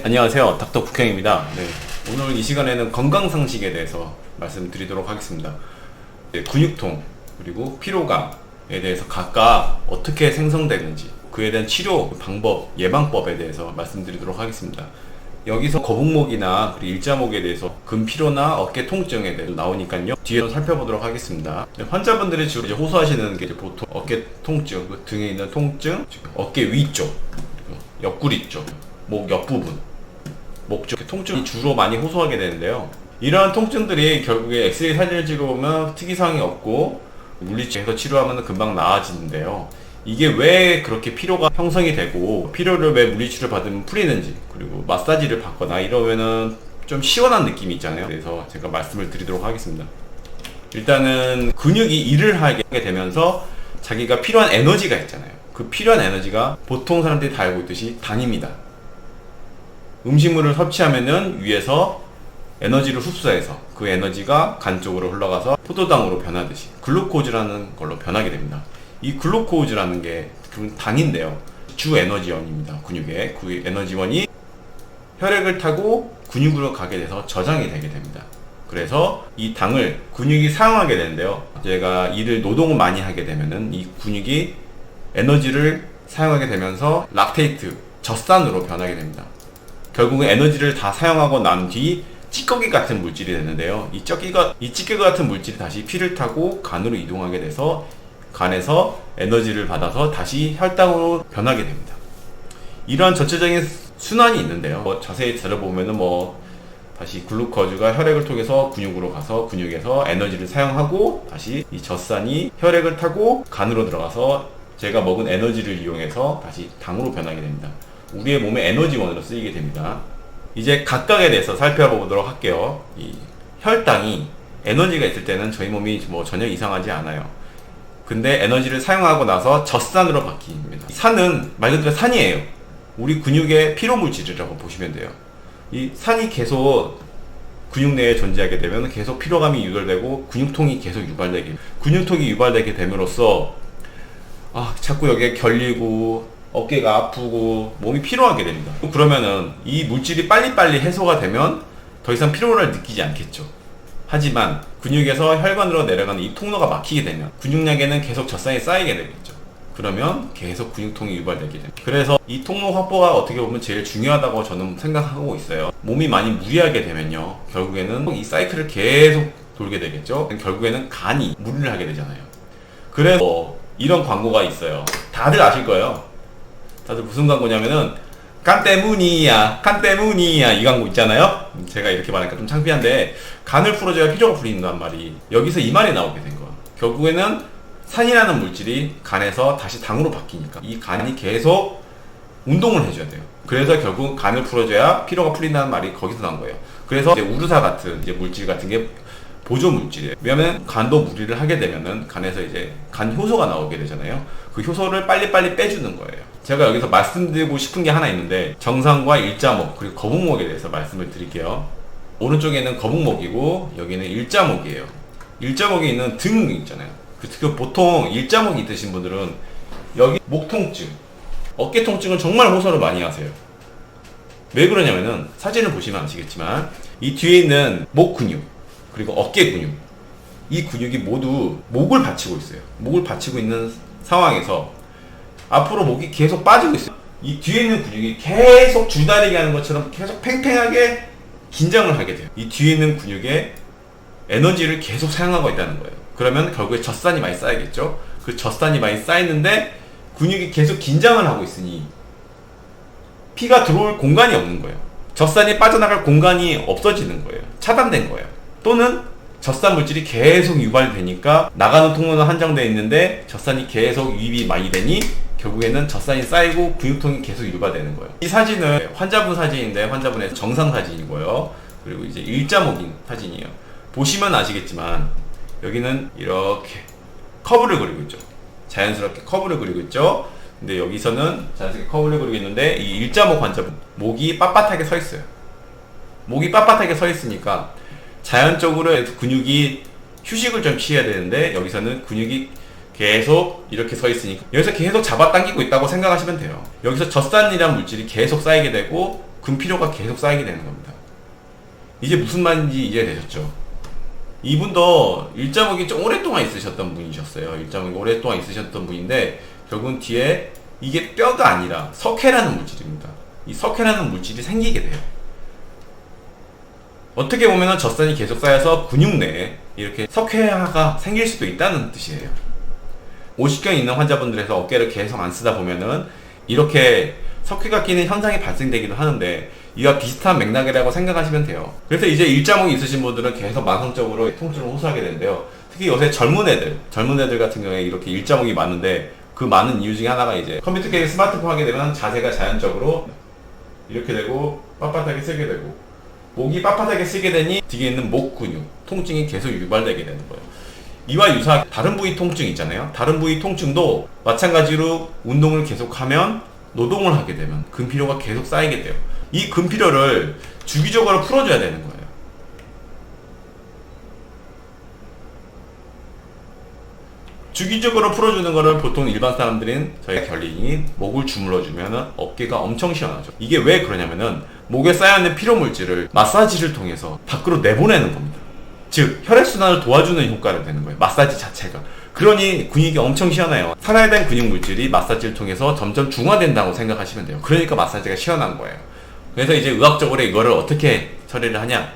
안녕하세요. 닥터 국형입니다. 오늘 이 시간에는 건강상식에 대해서 말씀드리도록 하겠습니다. 근육통 그리고 피로감에 대해서 각각 어떻게 생성되는지, 그에 대한 치료 방법, 예방법에 대해서 말씀드리도록 하겠습니다. 여기서 거북목이나 일자목에 대해서 근피로나 어깨 통증에 대해서 나오니까요, 뒤에서 살펴보도록 하겠습니다. 환자분들이 주로 호소하시는 게 보통 어깨 통증, 등에 있는 통증, 어깨 위쪽, 옆구리 쪽, 목 옆부분, 목 쪽 통증이 주로 많이 호소하게 되는데요. 이러한 통증들이 결국에 엑스레이 사진을 찍어보면 특이사항이 없고 물리치료해서 치료하면 금방 나아지는데요. 이게 왜 그렇게 피로가 형성이 되고, 피로를 왜 물리치료를 받으면 풀리는지, 그리고 마사지를 받거나 이러면은 좀 시원한 느낌이 있잖아요. 그래서 제가 말씀을 드리도록 하겠습니다. 일단은 근육이 일을 하게 되면서 자기가 필요한 에너지가 있잖아요. 그 필요한 에너지가 보통 사람들이 다 알고 있듯이 당입니다. 음식물을 섭취하면은 위에서 에너지를 흡수해서 그 에너지가 간 쪽으로 흘러가서 포도당으로 변하듯이 글루코즈라는 걸로 변하게 됩니다. 이 글루코즈라는 게 당인데요, 주 에너지원입니다. 근육의 그 에너지원이 혈액을 타고 근육으로 가게 돼서 저장이 되게 됩니다. 그래서 이 당을 근육이 사용하게 되는데요, 제가 일을 노동을 많이 하게 되면은 이 근육이 에너지를 사용하게 되면서 락테이트, 젖산으로 변하게 됩니다. 결국은 에너지를 다 사용하고 난 뒤 찌꺼기 같은 물질이 되는데요, 이 찌꺼기 같은 물질이 다시 피를 타고 간으로 이동하게 돼서 간에서 에너지를 받아서 다시 혈당으로 변하게 됩니다. 이러한 전체적인 순환이 있는데요, 자세히 들어보면은 다시 글루코즈가 혈액을 통해서 근육으로 가서 근육에서 에너지를 사용하고 다시 이 젖산이 혈액을 타고 간으로 들어가서 제가 먹은 에너지를 이용해서 다시 당으로 변하게 됩니다. 우리의 몸의 에너지원으로 쓰이게 됩니다. 이제 각각에 대해서 살펴보도록 할게요. 이 혈당이 에너지가 있을 때는 저희 몸이 전혀 이상하지 않아요. 근데 에너지를 사용하고 나서 젖산으로 바뀝니다. 산은 말 그대로 산이에요. 우리 근육의 피로 물질이라고 보시면 돼요. 이 산이 계속 근육 내에 존재하게 되면 계속 피로감이 유발되고 근육통이 계속 근육통이 유발되게 됨으로써 자꾸 여기에 결리고 어깨가 아프고 몸이 피로하게 됩니다. 그러면은 이 물질이 빨리빨리 해소가 되면 더 이상 피로를 느끼지 않겠죠. 하지만 근육에서 혈관으로 내려가는 이 통로가 막히게 되면 근육량에는 계속 젖산이 쌓이게 되겠죠. 그러면 계속 근육통이 유발되게 됩니다. 그래서 이 통로 확보가 어떻게 보면 제일 중요하다고 저는 생각하고 있어요. 몸이 많이 무리하게 되면요, 결국에는 이 사이클을 계속 돌게 되겠죠. 결국에는 간이 무리를 하게 되잖아요. 그래서 이런 광고가 있어요. 다들 아실 거예요. 다들 무슨 광고냐면은 간 때문이야 이 광고 있잖아요. 제가 이렇게 말하니까 좀 창피한데, 간을 풀어줘야 피로가 풀린다는 말이 여기서 이 말이 나오게 된 거야. 결국에는 산이라는 물질이 간에서 다시 당으로 바뀌니까 이 간이 계속 운동을 해줘야 돼요. 그래서 결국 간을 풀어줘야 피로가 풀린다는 말이 거기서 나온 거예요. 그래서 이제 우르사 같은 물질 같은 게 보조 물질이에요. 왜냐면 간도 무리를 하게 되면은 간에서 이제 간 효소가 나오게 되잖아요. 그 효소를 빨리빨리 빼주는 거예요. 제가 여기서 말씀드리고 싶은 게 하나 있는데, 정상과 일자목 그리고 거북목에 대해서 말씀을 드릴게요. 오른쪽에는 거북목이고 여기는 일자목이에요. 일자목에 있는 등 있잖아요. 그 보통 일자목이 있으신 분들은 여기 목 통증, 어깨 통증을 정말 호소를 많이 하세요. 왜 그러냐면은 사진을 보시면 아시겠지만 이 뒤에 있는 목 근육 그리고 어깨 근육, 이 근육이 모두 목을 받치고 있어요. 목을 받치고 있는 상황에서 앞으로 목이 계속 빠지고 있어요. 이 뒤에 있는 근육이 계속 줄다리기 하는 것처럼 계속 팽팽하게 긴장을 하게 돼요. 이 뒤에 있는 근육에 에너지를 계속 사용하고 있다는 거예요. 그러면 결국에 젖산이 많이 쌓이겠죠. 그 젖산이 많이 쌓이는데 근육이 계속 긴장을 하고 있으니 피가 들어올 공간이 없는 거예요. 젖산이 빠져나갈 공간이 없어지는 거예요. 차단된 거예요. 또는 젖산 물질이 계속 유발되니까 나가는 통로는 한정되어 있는데 젖산이 계속 유입이 많이 되니 결국에는 젖산이 쌓이고 근육통이 계속 유발되는 거예요. 이 사진은 환자분 사진인데 환자분의 정상 사진이고요. 그리고 이제 일자목인 사진이에요. 보시면 아시겠지만 여기는 이렇게 커브를 그리고 있죠. 자연스럽게 커브를 그리고 있죠. 근데 여기서는 자연스럽게 커브를 그리고 있는데 이 일자목 환자분 목이 빳빳하게 서 있어요. 목이 빳빳하게 서 있으니까 자연적으로 근육이 휴식을 좀 취해야 되는데 여기서는 근육이 계속 이렇게 서 있으니까 여기서 계속 잡아당기고 있다고 생각하시면 돼요. 여기서 젖산이라는 물질이 계속 쌓이게 되고 근피로가 계속 쌓이게 되는 겁니다. 이제 무슨 말인지 이해되셨죠? 이분도 일자목이 좀 오랫동안 있으셨던 분이셨어요. 일자목이 오랫동안 있으셨던 분인데 결국은 뒤에 이게 뼈가 아니라 석회라는 물질입니다. 이 석회라는 물질이 생기게 돼요. 어떻게 보면은 젖산이 계속 쌓여서 근육 내에 이렇게 석회화가 생길 수도 있다는 뜻이에요. 오십견 있는 환자분들에서 어깨를 계속 안 쓰다 보면은 이렇게 석회가 끼는 현상이 발생되기도 하는데 이와 비슷한 맥락이라고 생각하시면 돼요. 그래서 이제 일자목이 있으신 분들은 계속 만성적으로 통증을 호소하게 되는데요. 특히 요새 젊은 애들 같은 경우에 이렇게 일자목이 많은데 그 많은 이유 중에 하나가 이제 컴퓨터 게임 스마트폰 하게 되면 자세가 자연적으로 이렇게 되고 빳빳하게 쓰게 되고 목이 빳빳하게 쓰게 되니 뒤에 있는 목 근육 통증이 계속 유발되게 되는 거예요. 이와 유사하게 다른 부위 통증 있잖아요. 다른 부위 통증도 마찬가지로 운동을 계속하면 노동을 하게 되면 근피로가 계속 쌓이게 돼요. 이 근피로를 주기적으로 풀어줘야 되는 거예요. 주기적으로 풀어주는 거를 보통 일반 사람들은 저희 결린이 목을 주물러주면 어깨가 엄청 시원하죠. 이게 왜 그러냐면은 목에 쌓여있는 피로 물질을 마사지를 통해서 밖으로 내보내는 겁니다. 즉 혈액순환을 도와주는 효과를 내는 거예요. 마사지 자체가. 그러니 근육이 엄청 시원해요. 살아야 될 근육 물질이 마사지를 통해서 점점 중화된다고 생각하시면 돼요. 그러니까 마사지가 시원한 거예요. 그래서 이제 의학적으로 이거를 어떻게 처리를 하냐,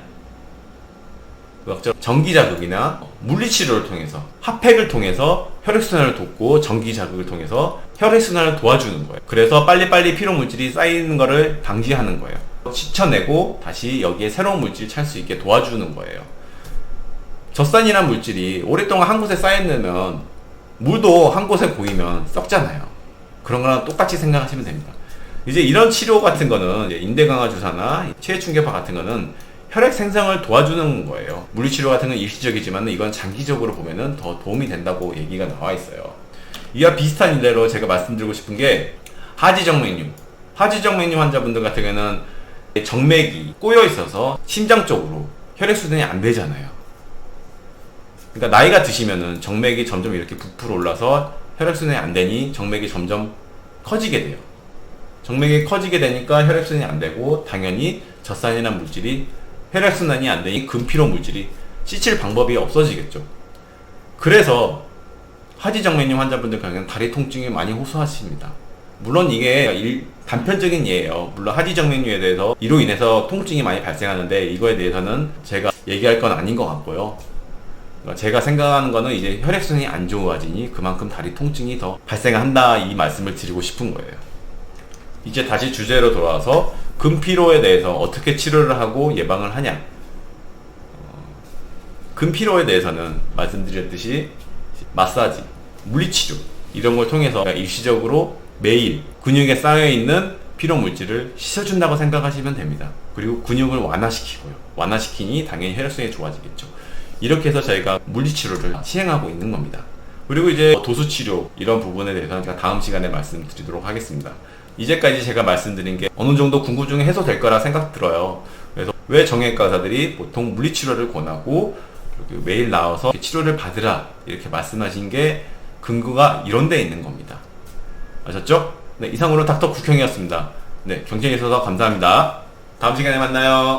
의학적 전기 자극이나 물리 치료를 통해서 핫팩을 통해서 혈액순환을 돕고 전기 자극을 통해서 혈액순환을 도와주는 거예요. 그래서 빨리빨리 피로 물질이 쌓이는 거를 방지하는 거예요. 씻어내고 다시 여기에 새로운 물질을 찰 수 있게 도와주는 거예요. 젖산이란 물질이 오랫동안 한 곳에 쌓여있으면 물도 한 곳에 고이면 썩잖아요. 그런 거랑 똑같이 생각하시면 됩니다. 이제 이런 치료 같은 거는 인대 강화 주사나 체외 충격파 같은 거는 혈액 생성을 도와주는 거예요. 물리치료 같은 건 일시적이지만 이건 장기적으로 보면은 더 도움이 된다고 얘기가 나와 있어요. 이와 비슷한 일례로 제가 말씀드리고 싶은 게 하지정맥류 환자분들 같은 경우는 정맥이 꼬여 있어서 심장 쪽으로 혈액순환이 안 되잖아요. 그러니까 나이가 드시면은 정맥이 점점 이렇게 부풀어 올라서 혈액순환이 안 되니 정맥이 점점 커지게 돼요. 정맥이 커지게 되니까 혈액순환이 안 되고 당연히 젖산이라는 물질이 혈액순환이 안 되니 근피로 물질이 씻을 방법이 없어지겠죠. 그래서 하지정맥류 환자분들 경우에는 다리 통증이 많이 호소하십니다. 물론 이게 단편적인 예예요. 물론 하지정맥류에 대해서 이로 인해서 통증이 많이 발생하는데 이거에 대해서는 제가 얘기할 건 아닌 것 같고요. 제가 생각하는 거는 이제 혈액순환이 안 좋아지니 그만큼 다리 통증이 더 발생한다, 이 말씀을 드리고 싶은 거예요. 이제 다시 주제로 돌아와서 근피로에 대해서 어떻게 치료를 하고 예방을 하냐. 근피로에 대해서는 말씀드렸듯이 마사지, 물리치료 이런 걸 통해서 일시적으로 매일 근육에 쌓여있는 피로 물질을 씻어준다고 생각하시면 됩니다. 그리고 근육을 완화시키고요. 완화시키니 당연히 혈액순환이 좋아지겠죠. 이렇게 해서 저희가 물리치료를 시행하고 있는 겁니다. 그리고 이제 도수치료 이런 부분에 대해서는 제가 다음 시간에 말씀드리도록 하겠습니다. 이제까지 제가 말씀드린 게 어느 정도 궁금증이 해소될 거라 생각 들어요. 그래서 왜 정형외과 의사들이 보통 물리치료를 권하고 매일 나와서 치료를 받으라 이렇게 말씀하신 게 근거가 이런 데 있는 겁니다. 아셨죠? 네, 이상으로 닥터 국형이었습니다. 네, 경청해 주셔서 감사합니다. 다음 시간에 만나요.